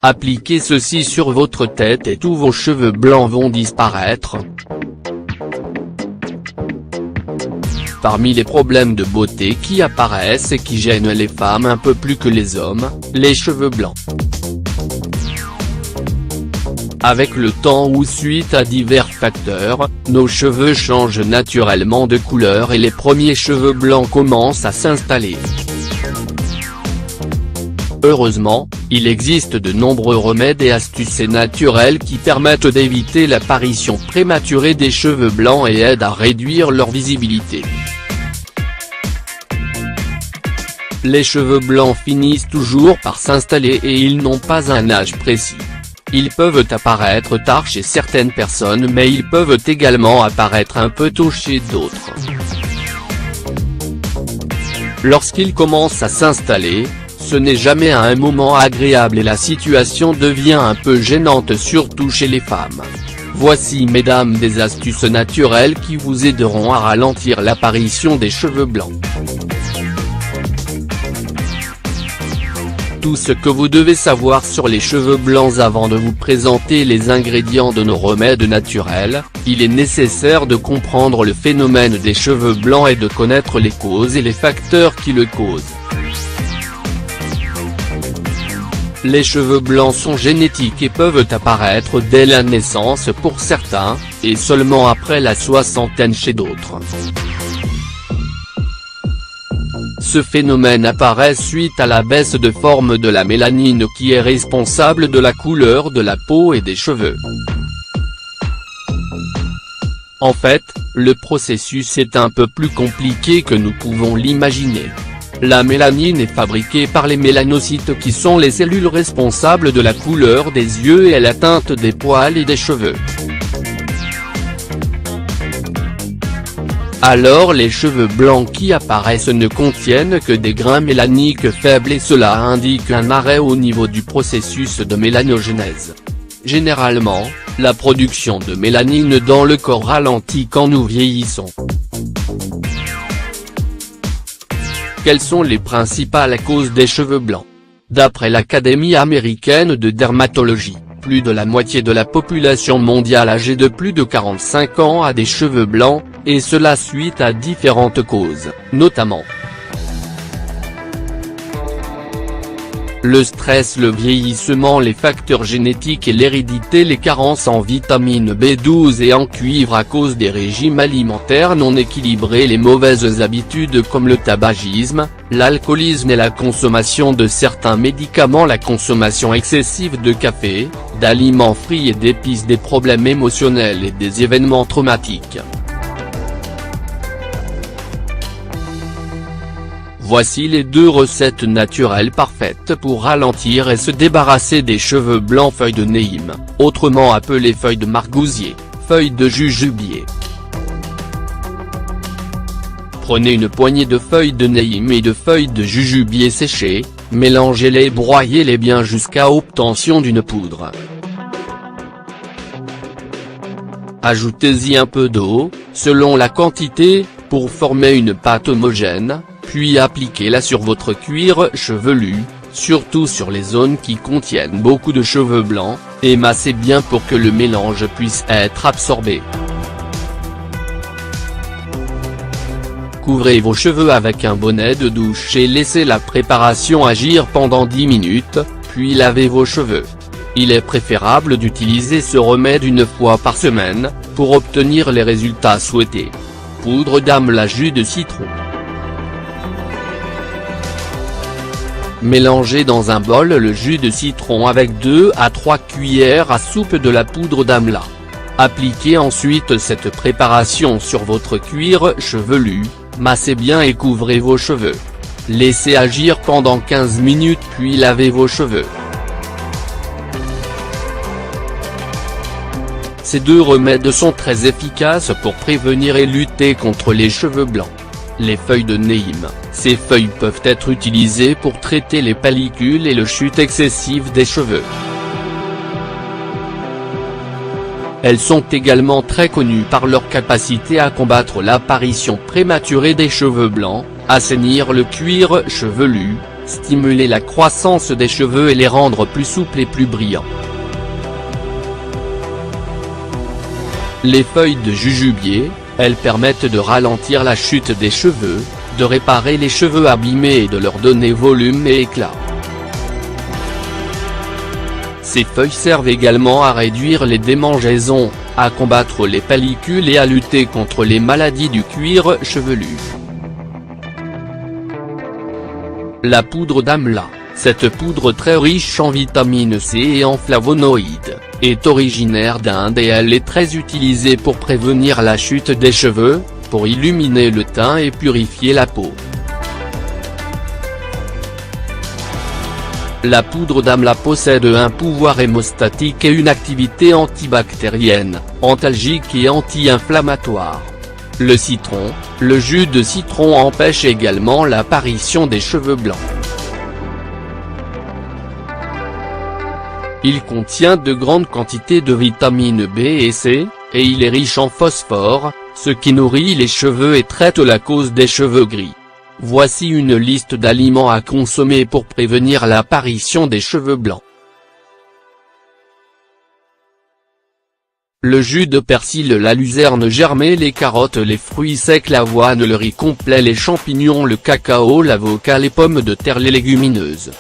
Appliquez ceci sur votre tête et tous vos cheveux blancs vont disparaître. Parmi les problèmes de beauté qui apparaissent et qui gênent les femmes un peu plus que les hommes, les cheveux blancs. Avec le temps ou suite à divers facteurs, nos cheveux changent naturellement de couleur et les premiers cheveux blancs commencent à s'installer. Heureusement, il existe de nombreux remèdes et astuces naturelles qui permettent d'éviter l'apparition prématurée des cheveux blancs et aident à réduire leur visibilité. Les cheveux blancs finissent toujours par s'installer et ils n'ont pas un âge précis. Ils peuvent apparaître tard chez certaines personnes mais ils peuvent également apparaître un peu tôt chez d'autres. Lorsqu'ils commencent à s'installer, ce n'est jamais à un moment agréable et la situation devient un peu gênante surtout chez les femmes. Voici mesdames des astuces naturelles qui vous aideront à ralentir l'apparition des cheveux blancs. Tout ce que vous devez savoir sur les cheveux blancs avant de vous présenter les ingrédients de nos remèdes naturels, il est nécessaire de comprendre le phénomène des cheveux blancs et de connaître les causes et les facteurs qui le causent. Les cheveux blancs sont génétiques et peuvent apparaître dès la naissance pour certains, et seulement après la soixantaine chez d'autres. Ce phénomène apparaît suite à la baisse de forme de la mélanine qui est responsable de la couleur de la peau et des cheveux. En fait, le processus est un peu plus compliqué que nous pouvons l'imaginer. La mélanine est fabriquée par les mélanocytes qui sont les cellules responsables de la couleur des yeux et la teinte des poils et des cheveux. Alors les cheveux blancs qui apparaissent ne contiennent que des grains mélaniques faibles et cela indique un arrêt au niveau du processus de mélanogénèse. Généralement, la production de mélanine dans le corps ralentit quand nous vieillissons. Quelles sont les principales causes des cheveux blancs? D'après l'Académie américaine de dermatologie, plus de la moitié de la population mondiale âgée de plus de 45 ans a des cheveux blancs, et cela suite à différentes causes, notamment le stress, le vieillissement, les facteurs génétiques et l'hérédité, les carences en vitamine B12 et en cuivre à cause des régimes alimentaires non équilibrés, les mauvaises habitudes comme le tabagisme, l'alcoolisme et la consommation de certains médicaments, la consommation excessive de café, d'aliments frits et d'épices, des problèmes émotionnels et des événements traumatiques. Voici les 2 recettes naturelles parfaites pour ralentir et se débarrasser des cheveux blancs. Feuilles de neim, autrement appelées feuilles de margousier, feuilles de jujubier. Prenez une poignée de feuilles de neim et de feuilles de jujubier séchées, mélangez-les et broyez-les bien jusqu'à obtention d'une poudre. Ajoutez-y un peu d'eau, selon la quantité, pour former une pâte homogène. Puis appliquez-la sur votre cuir chevelu, surtout sur les zones qui contiennent beaucoup de cheveux blancs, et massez bien pour que le mélange puisse être absorbé. Couvrez vos cheveux avec un bonnet de douche et laissez la préparation agir pendant 10 minutes, puis lavez vos cheveux. Il est préférable d'utiliser ce remède 1 fois par semaine, pour obtenir les résultats souhaités. Poudre d'amla, jus de citron. Mélangez dans un bol le jus de citron avec 2 à 3 cuillères à soupe de la poudre d'amla. Appliquez ensuite cette préparation sur votre cuir chevelu, massez bien et couvrez vos cheveux. Laissez agir pendant 15 minutes puis lavez vos cheveux. Ces 2 remèdes sont très efficaces pour prévenir et lutter contre les cheveux blancs. Les feuilles de neim, ces feuilles peuvent être utilisées pour traiter les pellicules et le chute excessive des cheveux. Elles sont également très connues par leur capacité à combattre l'apparition prématurée des cheveux blancs, assainir le cuir chevelu, stimuler la croissance des cheveux et les rendre plus souples et plus brillants. Les feuilles de jujubier, elles permettent de ralentir la chute des cheveux, de réparer les cheveux abîmés et de leur donner volume et éclat. Ces feuilles servent également à réduire les démangeaisons, à combattre les pellicules et à lutter contre les maladies du cuir chevelu. La poudre d'amla, cette poudre très riche en vitamine C et en flavonoïdes, est originaire d'Inde et elle est très utilisée pour prévenir la chute des cheveux, pour illuminer le teint et purifier la peau. La poudre d'amla possède un pouvoir hémostatique et une activité antibactérienne, antalgique et anti-inflammatoire. Le citron, le jus de citron empêche également l'apparition des cheveux blancs. Il contient de grandes quantités de vitamines B et C, et il est riche en phosphore, ce qui nourrit les cheveux et traite la cause des cheveux gris. Voici une liste d'aliments à consommer pour prévenir l'apparition des cheveux blancs. Le jus de persil, la luzerne germée, les carottes, les fruits secs, l'avoine, le riz complet, les champignons, le cacao, l'avocat, les pommes de terre, les légumineuses.